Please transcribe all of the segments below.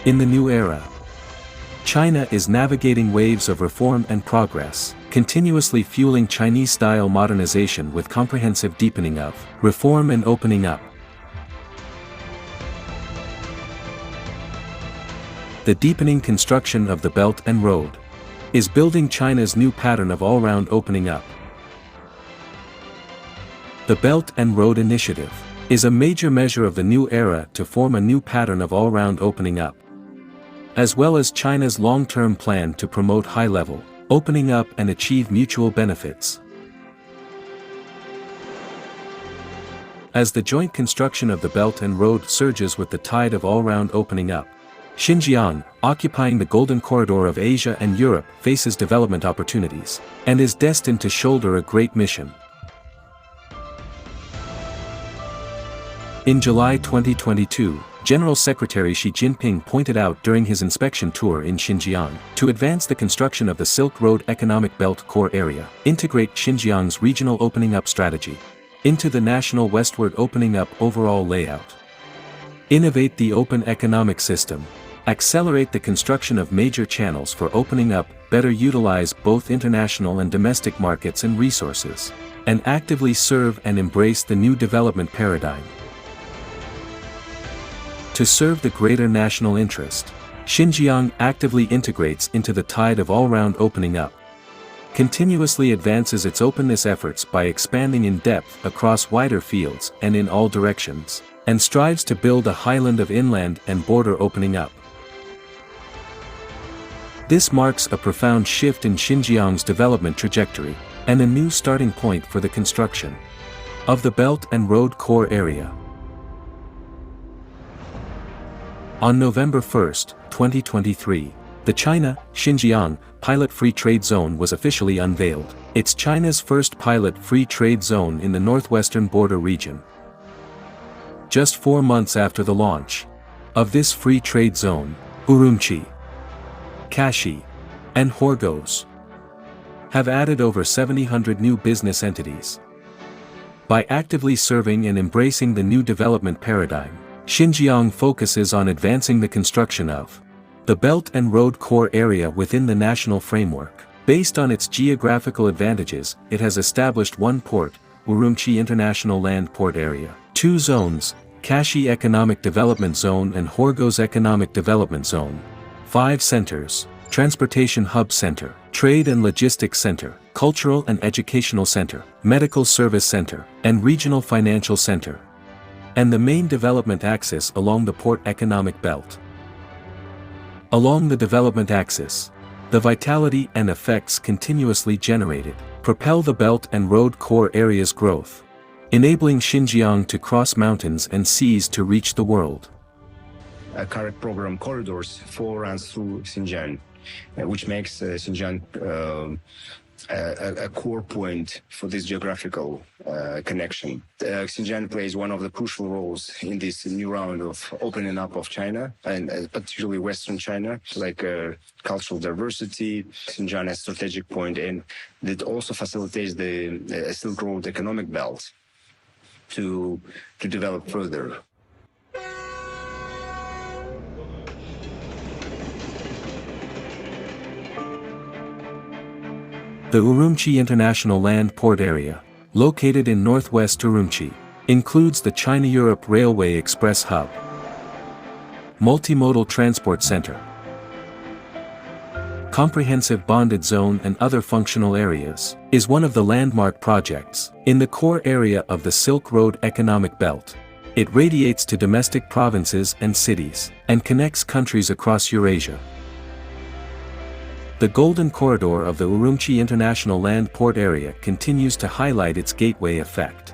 In the new era, China is navigating waves of reform and progress, continuously fueling Chinese-style modernization with comprehensive deepening of reform and opening up. The deepening construction of the Belt and Road is building China's new pattern of all-round opening up. The Belt and Road Initiative is a major measure of the new era to form a new pattern of all-round opening up, as well as China's long-term plan to promote high-level opening up and achieve mutual benefits. As the joint construction of the Belt and Road surges with the tide of all-round opening up, Xinjiang, occupying the Golden Corridor of Asia and Europe, faces development opportunities, and is destined to shoulder a great mission. In July 2022, General Secretary Xi Jinping pointed out during his inspection tour in Xinjiang, to advance the construction of the Silk Road Economic Belt Core Area, integrate Xinjiang's regional opening up strategy into the national westward opening up overall layout, innovate the open economic system, accelerate the construction of major channels for opening up, better utilize both international and domestic markets and resources, and actively serve and embrace the new development paradigm. To serve the greater national interest, Xinjiang actively integrates into the tide of all-round opening up, continuously advances its openness efforts by expanding in depth across wider fields and in all directions, and strives to build a highland of inland and border opening up. This marks a profound shift in Xinjiang's development trajectory, and a new starting point for the construction of the Belt and Road Core Area. On November 1, 2023, the China-Xinjiang Pilot Free Trade Zone was officially unveiled. It's China's first pilot free trade zone in the northwestern border region. Just 4 months after the launch of this free trade zone, Urumqi, Kashi, and Horgos have added over 700 new business entities. By actively serving and embracing the new development paradigm, Xinjiang focuses on advancing the construction of the Belt and Road Core Area within the national framework. Based on its geographical advantages, it has established one port, Urumqi International Land Port Area, 2 zones, Kashi Economic Development Zone and Horgos Economic Development Zone, 5 centers, Transportation Hub Center, Trade and Logistics Center, Cultural and Educational Center, Medical Service Center, and Regional Financial Center, and the main development axis along the port economic belt. Along the development axis, the vitality and effects continuously generated propel the Belt and Road Core Area's growth, enabling Xinjiang to cross mountains and seas to reach the world. Current program corridors for and through Xinjiang, which makes Xinjiang a core point for this geographical connection. Xinjiang plays one of the crucial roles in this new round of opening up of China, and particularly Western China, like cultural diversity. Xinjiang is a strategic point, and that also facilitates the Silk Road economic belt to develop further. The Urumqi International Land Port Area, located in northwest Urumqi, includes the China-Europe Railway Express Hub, Multimodal Transport Center, Comprehensive Bonded Zone and other functional areas, is one of the landmark projects in the core area of the Silk Road Economic Belt. It radiates to domestic provinces and cities, and connects countries across Eurasia. The Golden Corridor of the Urumqi International Land Port Area continues to highlight its gateway effect.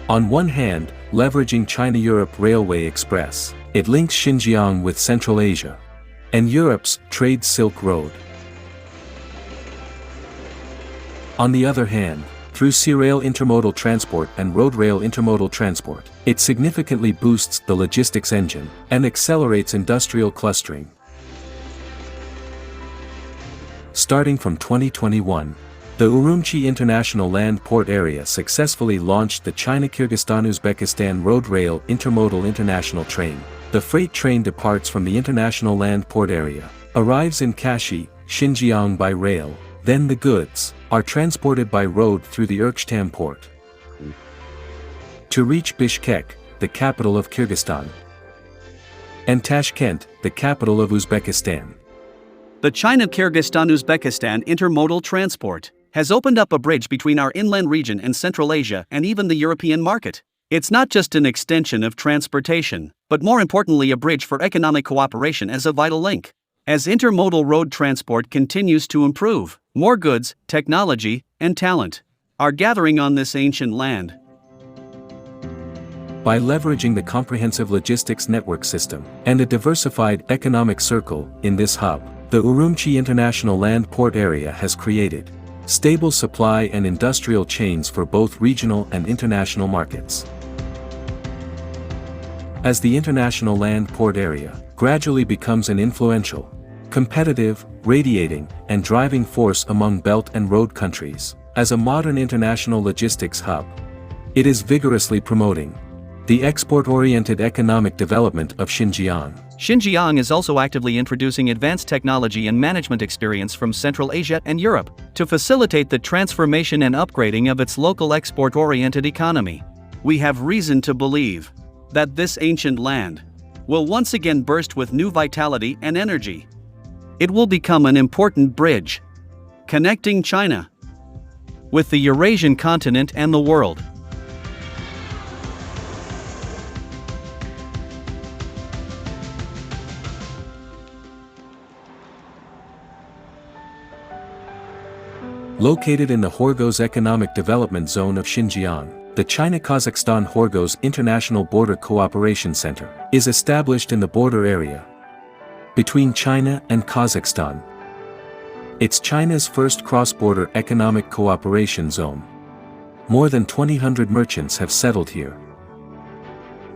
On one hand, leveraging China-Europe Railway Express, it links Xinjiang with Central Asia and Europe's trade Silk Road. On the other hand, through sea rail intermodal transport and road rail intermodal transport, it significantly boosts the logistics engine and accelerates industrial clustering. Starting from 2021, the Urumqi International Land Port Area successfully launched the China-Kyrgyzstan-Uzbekistan Road Rail Intermodal International Train. The freight train departs from the international land port area, arrives in Kashi, Xinjiang by rail, then the goods are transported by road through the Urumqi port to reach Bishkek, the capital of Kyrgyzstan, and Tashkent, the capital of Uzbekistan. The China-Kyrgyzstan-Uzbekistan intermodal transport has opened up a bridge between our inland region and Central Asia and even the European market. It's not just an extension of transportation, but more importantly a bridge for economic cooperation as a vital link. As intermodal road transport continues to improve, more goods, technology, and talent are gathering on this ancient land. By leveraging the comprehensive logistics network system and a diversified economic circle in this hub, the Urumqi International Land Port Area has created stable supply and industrial chains for both regional and international markets. As the International Land Port Area gradually becomes an influential, competitive, radiating, and driving force among Belt and Road countries, as a modern international logistics hub, it is vigorously promoting the export-oriented economic development of Xinjiang. Xinjiang is also actively introducing advanced technology and management experience from Central Asia and Europe to facilitate the transformation and upgrading of its local export-oriented economy. We have reason to believe that this ancient land will once again burst with new vitality and energy. It will become an important bridge connecting China with the Eurasian continent and the world. Located in the Horgos Economic Development Zone of Xinjiang, the China-Kazakhstan Horgos International Border Cooperation Center is established in the border area between China and Kazakhstan. It's China's first cross-border economic cooperation zone. More than 2,000 merchants have settled here,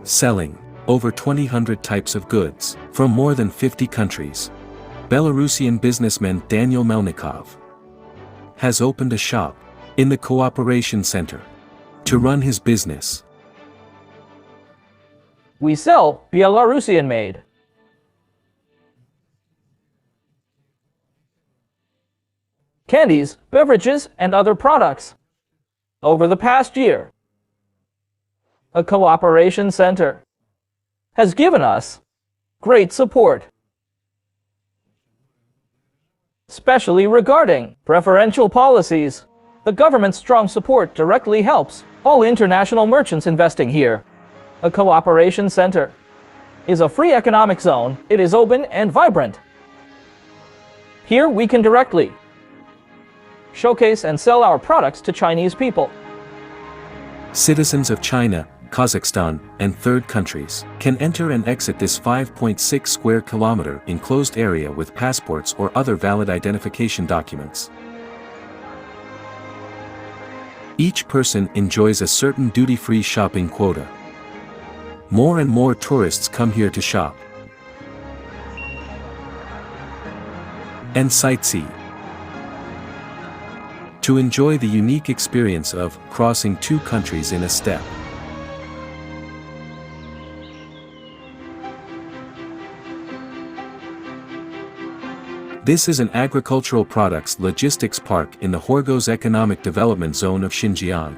selling over 2,000 types of goods from more than 50 countries. Belarusian businessman Daniel Melnikov has opened a shop in the Cooperation Center to run his business. We sell Belarusian-made candies, beverages, and other products. Over the past year, a Cooperation Center has given us great support, especially regarding preferential policies. The government's strong support directly helps all international merchants investing here. A Cooperation Center is a free economic zone. It is open and vibrant. Here we can directly showcase and sell our products to Chinese people. Citizens of China, Kazakhstan, and third countries can enter and exit this 5.6 square kilometer enclosed area with passports or other valid identification documents. Each person enjoys a certain duty-free shopping quota. More and more tourists come here to shop and sightsee, to enjoy the unique experience of crossing two countries in a step. This is an agricultural products logistics park in the Horgos Economic Development Zone of Xinjiang.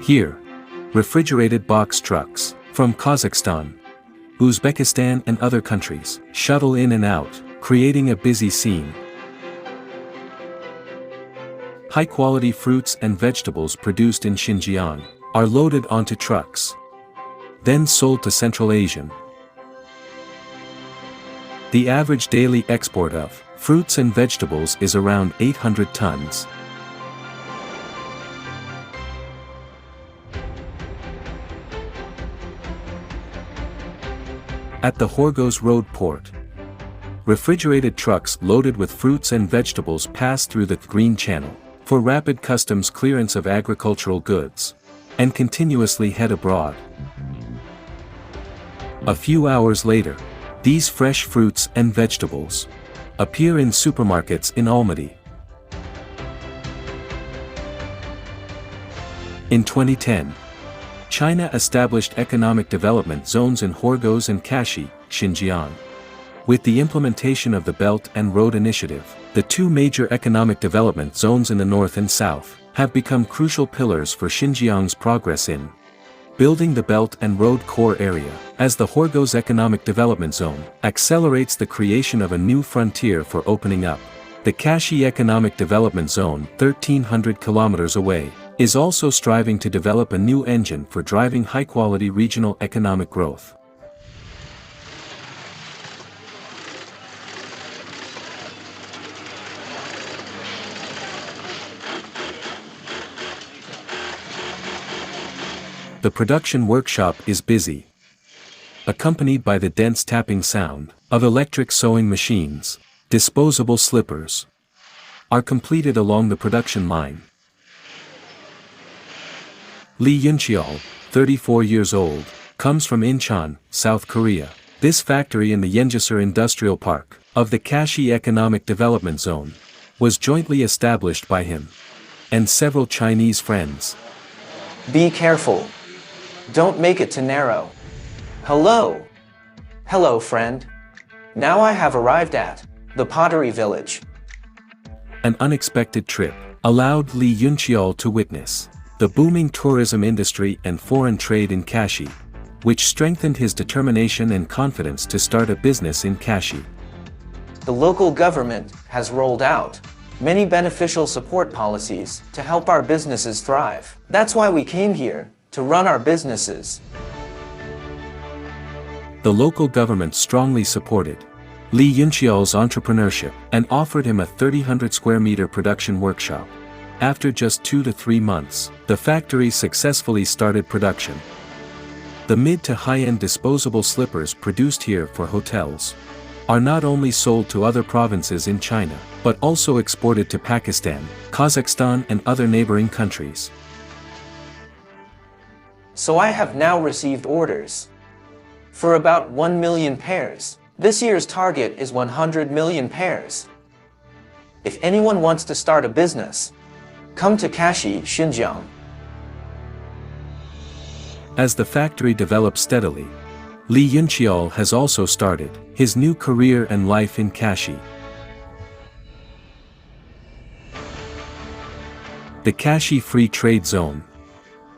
Here, refrigerated box trucks from Kazakhstan, Uzbekistan, and other countries shuttle in and out, creating a busy scene. High-quality fruits and vegetables produced in Xinjiang are loaded onto trucks, then sold to Central Asia. The average daily export of fruits and vegetables is around 800 tons. At the Horgos Road Port, refrigerated trucks loaded with fruits and vegetables pass through the Green Channel for rapid customs clearance of agricultural goods, and continuously head abroad. A few hours later, these fresh fruits and vegetables appear in supermarkets in Almaty. In 2010, China established economic development zones in Horgos and Kashi, Xinjiang. With the implementation of the Belt and Road Initiative, the two major economic development zones in the north and south have become crucial pillars for Xinjiang's progress in building the Belt and Road Core Area, as the Horgos Economic Development Zone accelerates the creation of a new frontier for opening up. The Kashi Economic Development Zone, 1,300 kilometers away, is also striving to develop a new engine for driving high-quality regional economic growth. The production workshop is busy, accompanied by the dense tapping sound of electric sewing machines. Disposable slippers are completed along the production line. Lee Yuncheol, 34 years old, comes from Incheon, South Korea. This factory in the Yenjasur Industrial Park of the Kashi Economic Development Zone was jointly established by him and several Chinese friends. Be careful. Don't make it too narrow. Hello. Hello, friend. Now I have arrived at the pottery village. An unexpected trip allowed Lee Yuncheol to witness the booming tourism industry and foreign trade in Kashi, which strengthened his determination and confidence to start a business in Kashi. The local government has rolled out many beneficial support policies to help our businesses thrive. That's why we came here to run our businesses. The local government strongly supported Lee Yuncheol's entrepreneurship and offered him a 3,000 square meter production workshop. After just 2 to 3 months, the factory successfully started production. The mid to high-end disposable slippers produced here for hotels are not only sold to other provinces in China, but also exported to Pakistan, Kazakhstan and other neighboring countries. So I have now received orders for about 1 million pairs. This year's target is 100 million pairs. If anyone wants to start a business, come to Kashi, Xinjiang. As the factory develops steadily, Lee Yuncheol has also started his new career and life in Kashi. The Kashi Free Trade Zone.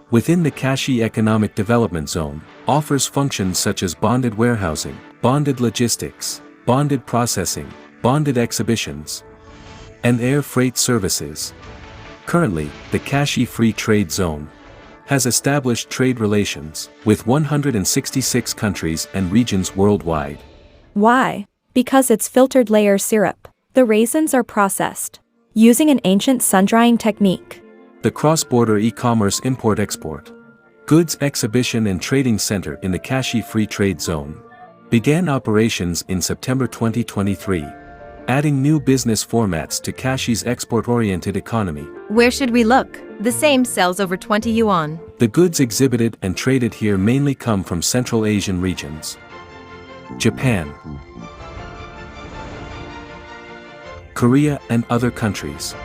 Within the Kashi Economic Development Zone, offers functions such as bonded warehousing, bonded logistics, bonded processing, bonded exhibitions, and air freight services. Currently, the Kashi Free Trade Zone has established trade relations with 166 countries and regions worldwide. Why? Because it's filtered layer syrup. The raisins are processed using an ancient sun-drying technique. The cross-border e-commerce import-export goods exhibition and trading center in the Kashi Free Trade Zone began operations in September 2023, adding new business formats to Kashi's export-oriented economy. Where should we look? The same sells over 20 yuan. The goods exhibited and traded here mainly come from Central Asian regions, Japan, Korea and other countries.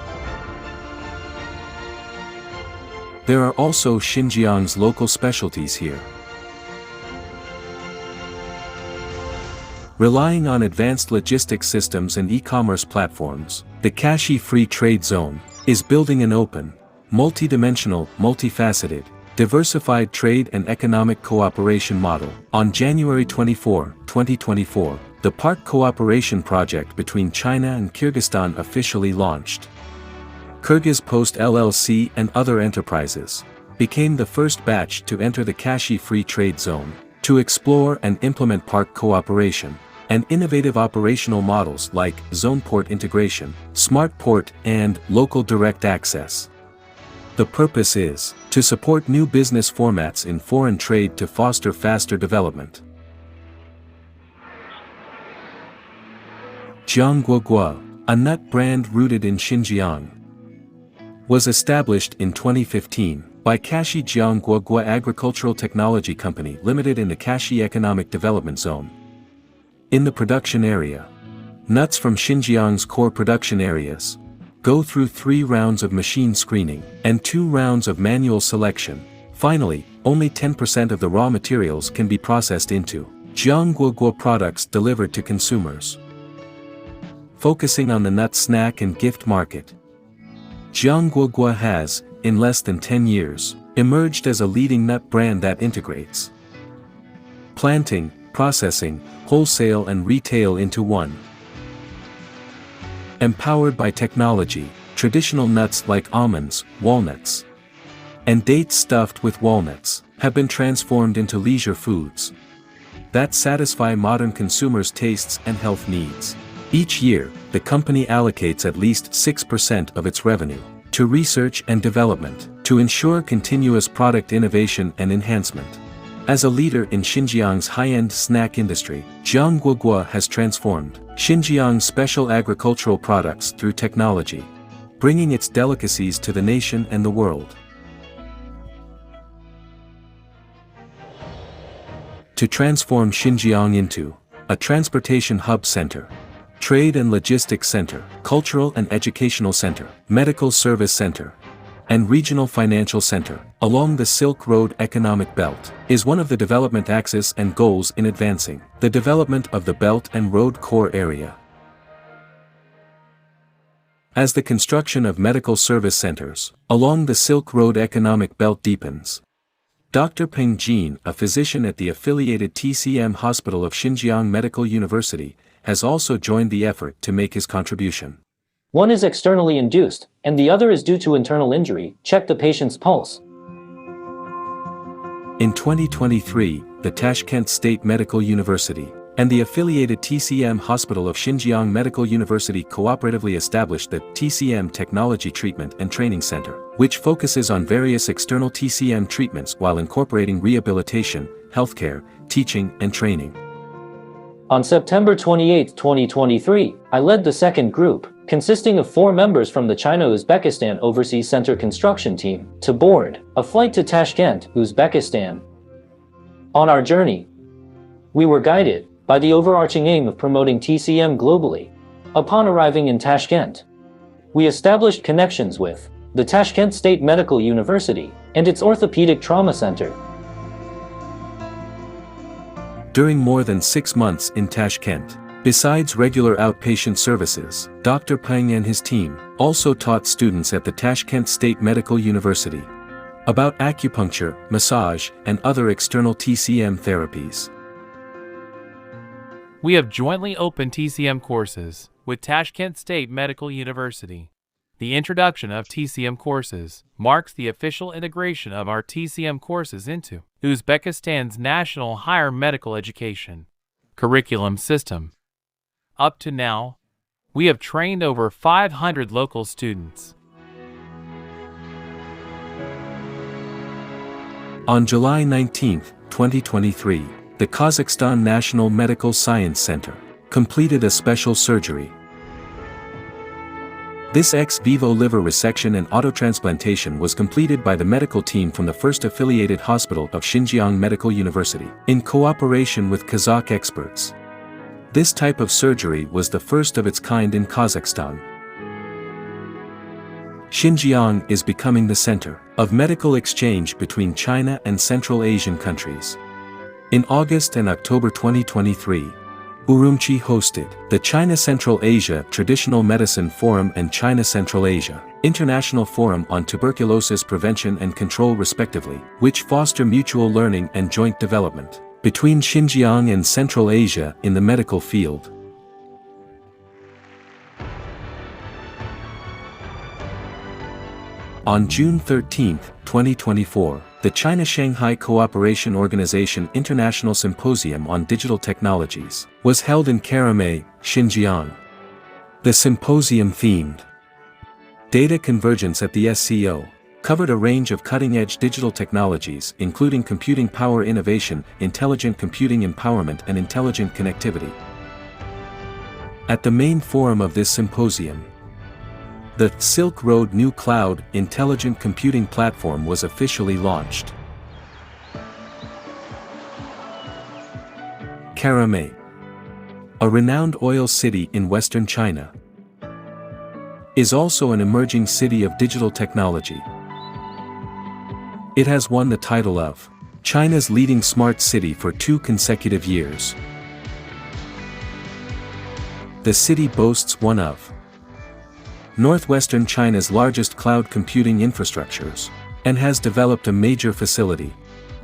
There are also Xinjiang's local specialties here. Relying on advanced logistics systems and e-commerce platforms, the Kashi Free Trade Zone is building an open, multi-dimensional, multifaceted, diversified trade and economic cooperation model. On January 24, 2024, the Park Cooperation Project between China and Kyrgyzstan officially launched. Kyrgyz Post LLC and other enterprises became the first batch to enter the Kashi Free Trade Zone to explore and implement park cooperation and innovative operational models like zone port integration, smart port, and local direct access. The purpose is to support new business formats in foreign trade to foster faster development. Jiangguogua, a nut brand rooted in Xinjiang, was established in 2015 by Kashi Jiangguogua Agricultural Technology Company Limited in the Kashi Economic Development Zone. In the production area, nuts from Xinjiang's core production areas go through 3 rounds of machine screening and 2 rounds of manual selection. Finally, only 10% of the raw materials can be processed into Jiangguoguo products delivered to consumers. Focusing on the nut snack and gift market, Jiangguoguo has, in less than 10 years, emerged as a leading nut brand that integrates planting, processing, wholesale and retail into one. Empowered by technology, traditional nuts like almonds, walnuts, and dates stuffed with walnuts have been transformed into leisure foods that satisfy modern consumers' tastes and health needs. Each year, the company allocates at least 6% of its revenue to research and development to ensure continuous product innovation and enhancement. As a leader in Xinjiang's high-end snack industry, Jiangguoguo has transformed Xinjiang's special agricultural products through technology, bringing its delicacies to the nation and the world. To transform Xinjiang into a transportation hub center, trade and logistics center, cultural and educational center, medical service center, and regional financial center, along the Silk Road economic belt, is one of the development axes and goals in advancing the development of the Belt and Road Core area. As the construction of medical service centers along the Silk Road economic belt deepens, Dr. Peng Jin, a physician at the affiliated TCM Hospital of Xinjiang Medical University, has also joined the effort to make his contribution. One is externally induced, and the other is due to internal injury. Check the patient's pulse. In 2023, the Tashkent State Medical University and the affiliated TCM Hospital of Xinjiang Medical University cooperatively established the TCM Technology Treatment and Training Center, which focuses on various external TCM treatments while incorporating rehabilitation, healthcare, teaching, and training. On September 28, 2023, I led the second group, consisting of 4 members from the China-Uzbekistan Overseas Center construction team, to board a flight to Tashkent, Uzbekistan. On our journey, we were guided by the overarching aim of promoting TCM globally. Upon arriving in Tashkent, we established connections with the Tashkent State Medical University and its Orthopedic Trauma Center. During more than 6 months in Tashkent, besides regular outpatient services, Dr. Peng and his team also taught students at the Tashkent State Medical University about acupuncture, massage, and other external TCM therapies. We have jointly opened TCM courses with Tashkent State Medical University. The introduction of TCM courses marks the official integration of our TCM courses into Uzbekistan's national higher medical education curriculum system. Up to now, we have trained over 500 local students. On July 19, 2023, the Kazakhstan National Medical Science Center completed a special surgery. This ex vivo liver resection and autotransplantation was completed by the medical team from the first affiliated hospital of Xinjiang Medical University, in cooperation with Kazakh experts. This type of surgery was the first of its kind in Kazakhstan. Xinjiang is becoming the center of medical exchange between China and Central Asian countries. In August and October 2023, Urumqi hosted the China Central Asia Traditional Medicine Forum and China Central Asia International Forum on Tuberculosis Prevention and Control respectively, which foster mutual learning and joint development between Xinjiang and Central Asia in the medical field. On June 13, 2024, the China-Shanghai Cooperation Organization International Symposium on Digital Technologies was held in Karamay, Xinjiang. The symposium themed Data Convergence at the SCO covered a range of cutting-edge digital technologies including computing power innovation, intelligent computing empowerment and intelligent connectivity. At the main forum of this symposium, the Silk Road New Cloud Intelligent Computing Platform was officially launched. Karamay, a renowned oil city in western China, is also an emerging city of digital technology. It has won the title of China's leading smart city for 2 consecutive years. The city boasts one of northwestern China's largest cloud computing infrastructures, and has developed a major facility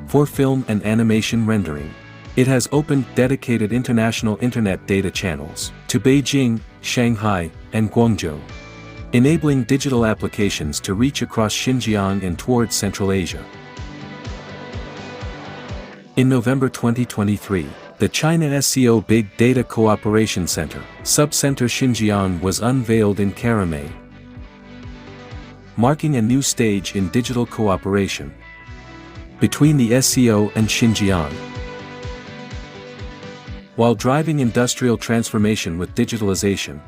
for film and animation rendering. It has opened dedicated international internet data channels to Beijing, Shanghai, and Guangzhou, enabling digital applications to reach across Xinjiang and towards Central Asia. In November 2023, the China SCO Big Data Cooperation Center, Sub-Center Xinjiang was unveiled in Karamay, marking a new stage in digital cooperation between the SCO and Xinjiang. While driving industrial transformation with digitalization,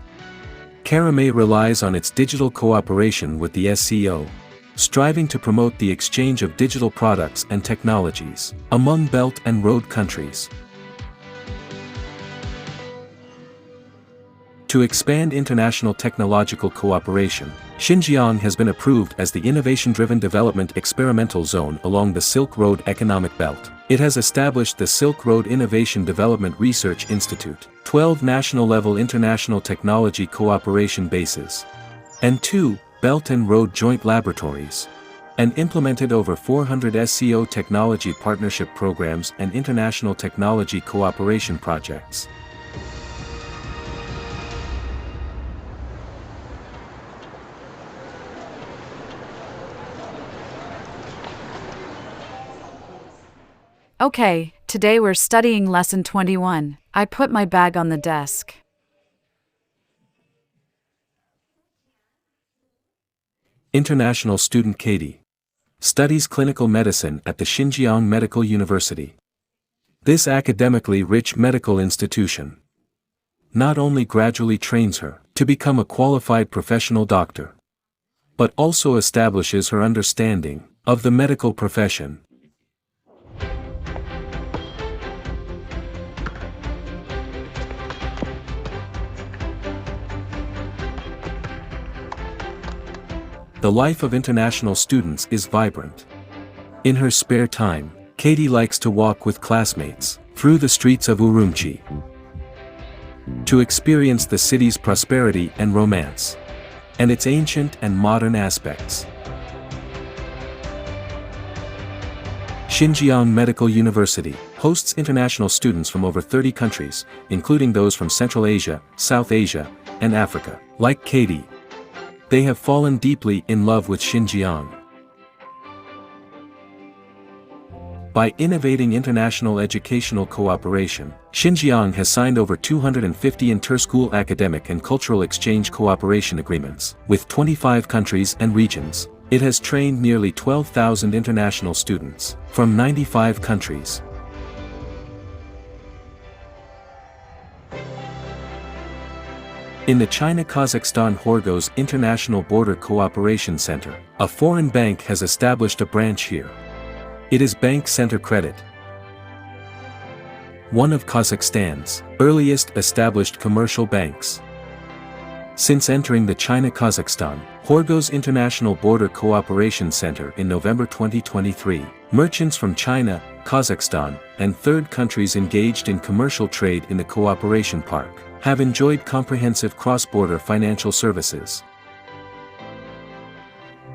Karamay relies on its digital cooperation with the SCO, striving to promote the exchange of digital products and technologies among Belt and Road countries. To expand international technological cooperation, Xinjiang has been approved as the Innovation-Driven Development Experimental Zone along the Silk Road Economic Belt. It has established the Silk Road Innovation Development Research Institute, 12 national-level international technology cooperation bases, and 2 Belt and Road Joint Laboratories, and implemented over 400 SCO technology partnership programs and international technology cooperation projects. Okay, today we're studying lesson 21. I put my bag on the desk. International student Katie studies clinical medicine at the Xinjiang Medical University. This academically rich medical institution not only gradually trains her to become a qualified professional doctor, but also establishes her understanding of the medical profession. The life of international students is vibrant. In her spare time, Katie likes to walk with classmates through the streets of Urumqi to experience the city's prosperity and romance, and its ancient and modern aspects. Xinjiang Medical University hosts international students from over 30 countries, including those from Central Asia, South Asia, and Africa. Like Katie, they have fallen deeply in love with Xinjiang. By innovating international educational cooperation, Xinjiang has signed over 250 inter-school academic and cultural exchange cooperation agreements with 25 countries and regions. It has trained nearly 12,000 international students from 95 countries. In the China-Kazakhstan Horgos International Border Cooperation Center, a foreign bank has established a branch here. It is Bank Center Credit, one of Kazakhstan's earliest established commercial banks. Since entering the China-Kazakhstan Horgos International Border Cooperation Center in November 2023, merchants from China, Kazakhstan, and third countries engaged in commercial trade in the Cooperation Park have enjoyed comprehensive cross-border financial services.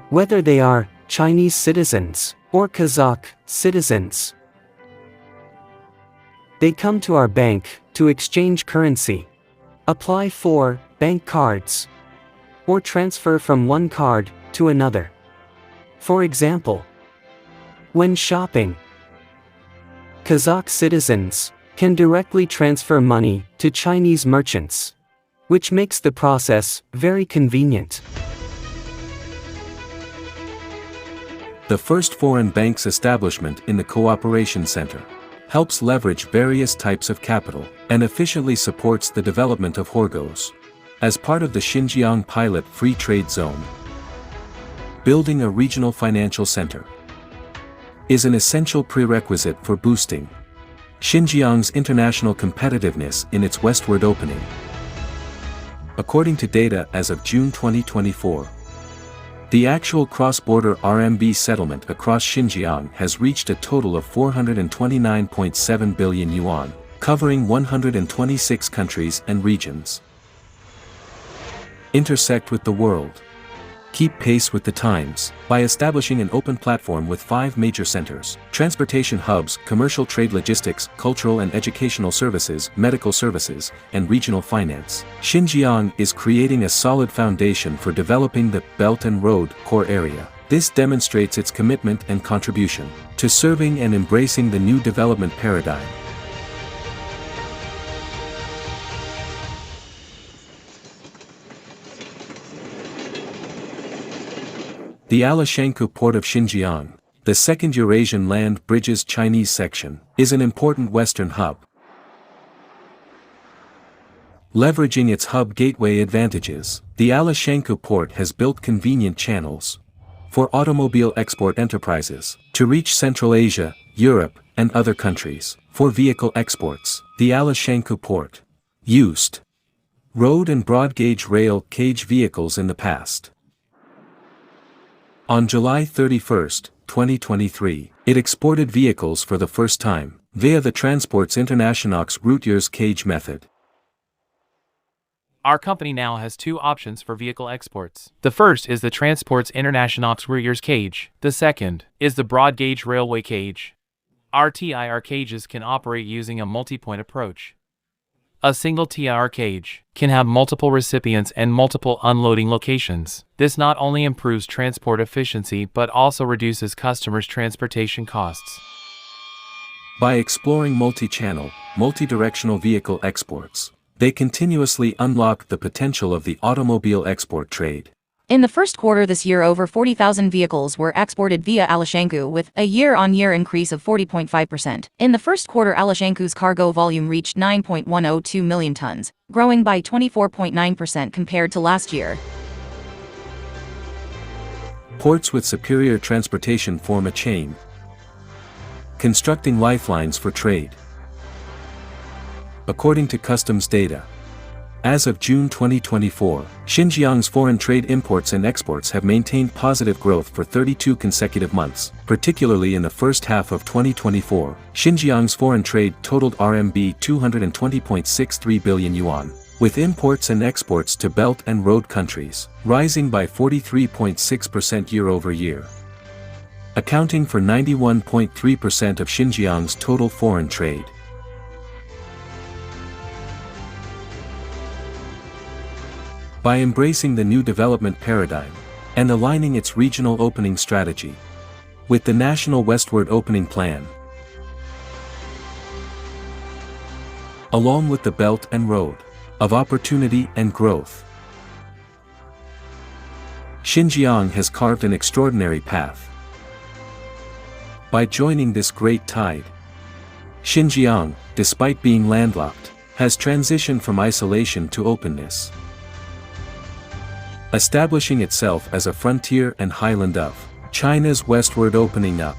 Whether they are Chinese citizens or Kazakh citizens, they come to our bank to exchange currency, apply for bank cards, or transfer from one card to another. For example, when shopping, Kazakh citizens can directly transfer money to Chinese merchants, which makes the process very convenient. The first foreign bank's establishment in the Cooperation Center helps leverage various types of capital and efficiently supports the development of Horgos as part of the Xinjiang Pilot Free Trade Zone. Building a regional financial center is an essential prerequisite for boosting Xinjiang's international competitiveness in its westward opening. according to data as of June 2024. The actual cross-border RMB settlement across Xinjiang has reached a total of 429.7 billion yuan, covering 126 countries and regions. Intersect with the world. Keep pace with the times by establishing an open platform with 5 major centers: transportation hubs, commercial trade, logistics, cultural and educational services, medical services, and regional finance. Xinjiang is creating a solid foundation for developing the Belt and Road core area. This demonstrates its commitment and contribution to serving and embracing the new development paradigm. The Alashankou port of Xinjiang, the second Eurasian land bridges Chinese section, is an important western hub. Leveraging its hub gateway advantages, the Alashankou port has built convenient channels for automobile export enterprises to reach Central Asia, Europe, and other countries. For vehicle exports, the Alashankou port used road and broad gauge rail cage vehicles in the past. On July 31, 2023, it exported vehicles for the first time, via the Transports Internationaux routiers cage method. Our company now has 2 options for vehicle exports. The first is the Transports Internationaux routiers cage. The second is the broad gauge railway cage. Our TIR cages can operate using a multi-point approach. A single TIR cage can have multiple recipients and multiple unloading locations. This not only improves transport efficiency but also reduces customers' transportation costs. By exploring multi-channel, multi-directional vehicle exports, they continuously unlock the potential of the automobile export trade. In the first quarter this year, over 40,000 vehicles were exported via Alashankou, with a year-on-year increase of 40.5%. In the first quarter, Alashankou's cargo volume reached 9.102 million tons, growing by 24.9% compared to last year. Ports with superior transportation form a chain, constructing lifelines for trade. According to customs data, as of June 2024, Xinjiang's foreign trade imports and exports have maintained positive growth for 32 consecutive months. Particularly in the first half of 2024, Xinjiang's foreign trade totaled RMB 220.63 billion yuan, with imports and exports to Belt and Road countries rising by 43.6% year-over-year, accounting for 91.3% of Xinjiang's total foreign trade. By embracing the new development paradigm and aligning its regional opening strategy with the National Westward Opening Plan, along with the Belt and Road of Opportunity and Growth, Xinjiang has carved an extraordinary path. By joining this great tide, Xinjiang, despite being landlocked, has transitioned from isolation to openness, establishing itself as a frontier and highland of China's westward opening up.